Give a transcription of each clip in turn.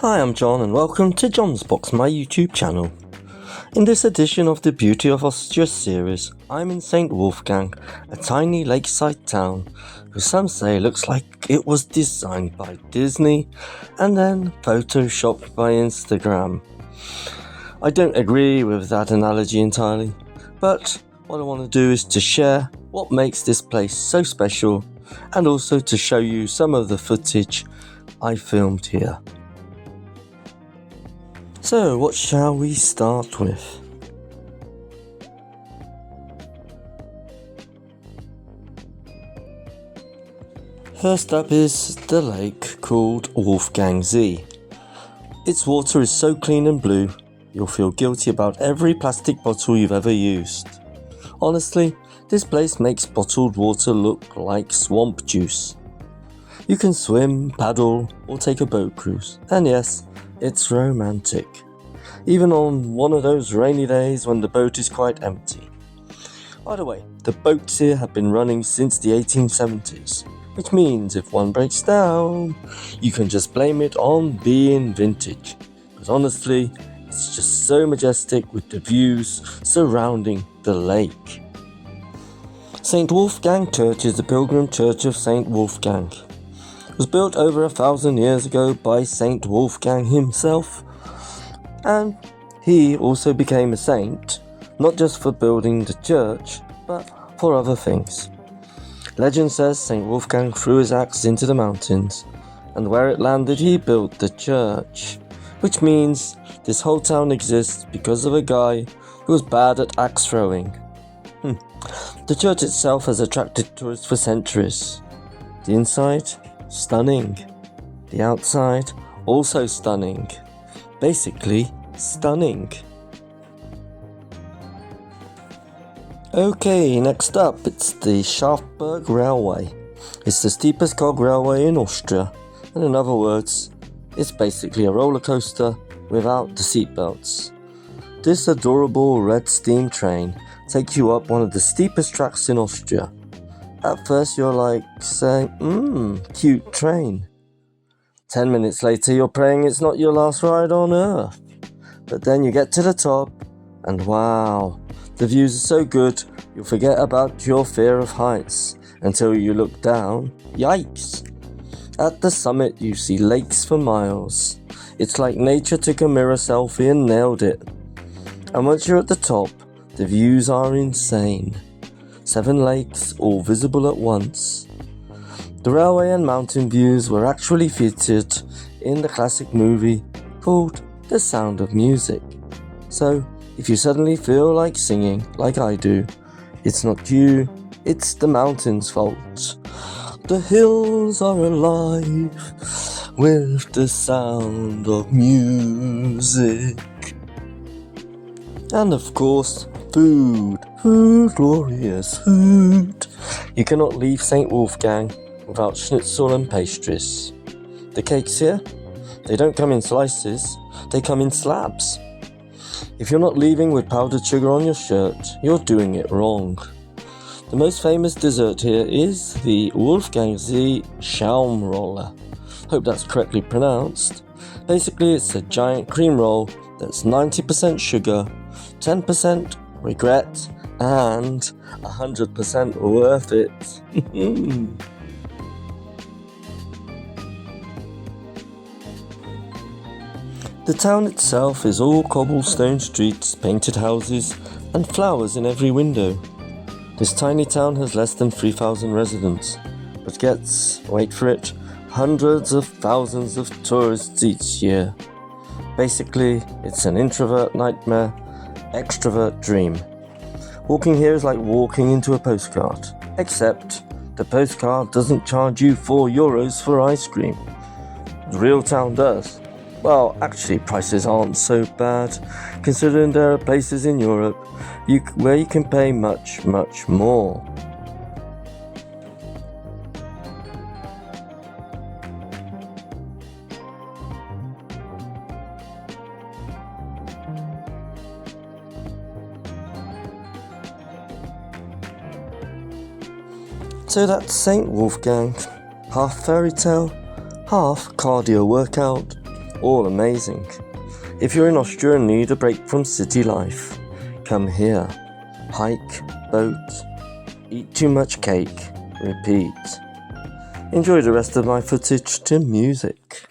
Hi, I'm John and welcome to John's Box, my YouTube channel. In this edition of the Beauty of Austria series, I'm in St. Wolfgang, a tiny lakeside town who some say looks like it was designed by Disney and then photoshopped by Instagram. I don't agree with that analogy entirely, but what I want to do is to share what makes this place so special and also to show you some of the footage I filmed here. So, what shall we start with? First up is the lake called Wolfgangsee. Its water is so clean and blue, you'll feel guilty about every plastic bottle you've ever used. Honestly, this place makes bottled water look like swamp juice. You can swim, paddle, or take a boat cruise, and yes, it's romantic, even on one of those rainy days when the boat is quite empty. By the way, the boats here have been running since the 1870s, which means if one breaks down, you can just blame it on being vintage. But honestly, it's just so majestic with the views surrounding the lake. St. Wolfgang Church is the pilgrim church of St. Wolfgang. It was built over 1,000 years ago by St. Wolfgang himself, and he also became a saint, not just for building the church, but for other things. Legend says St. Wolfgang threw his axe into the mountains, and where it landed he built the church, which means this whole town exists because of a guy who was bad at axe throwing. The church itself has attracted tourists for centuries. The inside? Stunning. The outside, also stunning. Basically, stunning. Okay, next up, it's the Schafberg Railway. It's the steepest cog railway in Austria, and in other words, it's basically a roller coaster without the seatbelts. This adorable red steam train takes you up one of the steepest tracks in Austria. At first you're like saying, cute train. 10 minutes later you're praying it's not your last ride on earth. But then you get to the top and wow, the views are so good you'll forget about your fear of heights until you look down. Yikes! At the summit you see lakes for miles. It's like nature took a mirror selfie and nailed it. And once you're at the top, the views are insane. 7 lakes, all visible at once. The railway and mountain views were actually featured in the classic movie called The Sound of Music. So, if you suddenly feel like singing, like I do, it's not you, it's the mountain's fault. The hills are alive with the sound of music. And of course, food, glorious food. You cannot leave St. Wolfgang without schnitzel and pastries. The cakes here, they don't come in slices, they come in slabs. If you're not leaving with powdered sugar on your shirt, you're doing it wrong. The most famous dessert here is the Wolfgangsee Schaumroller. Hope that's correctly pronounced. Basically, it's a giant cream roll that's 90% sugar, 10% regret, and 100% worth it. The town itself is all cobblestone streets, painted houses, and flowers in every window. This tiny town has less than 3,000 residents, but gets, wait for it, hundreds of thousands of tourists each year. Basically, it's an introvert nightmare, extrovert dream. Walking here is like walking into a postcard, except the postcard doesn't charge you €4 for ice cream. The real town does. Well, actually prices aren't so bad, considering there are places in Europe where you can pay much, much more. So that's St. Wolfgang, half fairy tale, half cardio workout, all amazing. If you're in Austria and need a break from city life, come here. Hike, boat, eat too much cake, repeat. Enjoy the rest of my footage to music.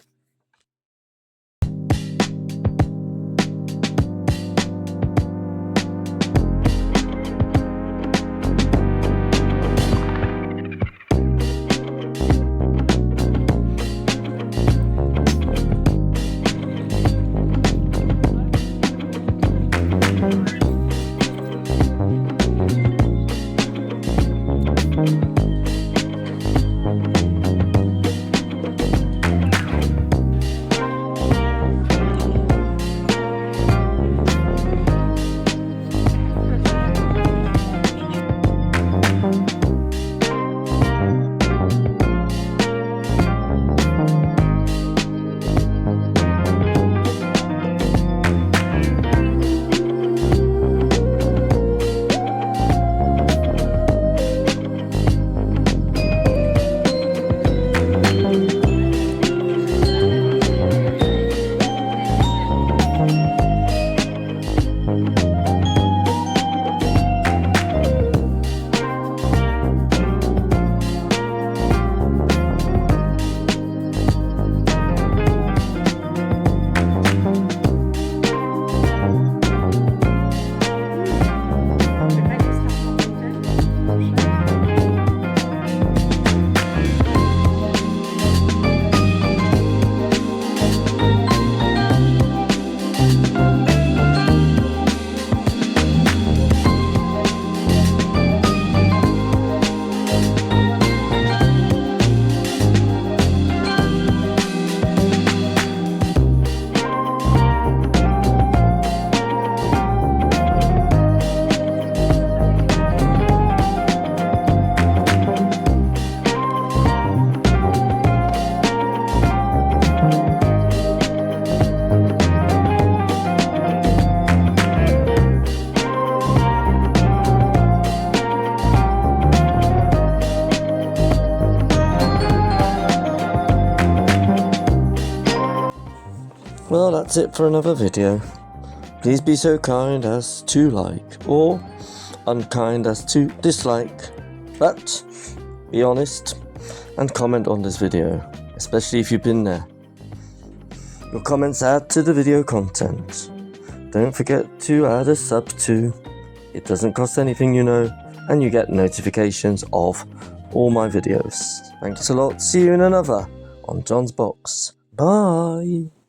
Well, that's it for another video. Please be so kind as to like, or unkind as to dislike, but be honest and comment on this video, especially if you've been there. Your comments add to the video content. Don't forget to add a sub too. It doesn't cost anything, you know, and you get notifications of all my videos. Thanks a lot. See you in another on John's Box. Bye.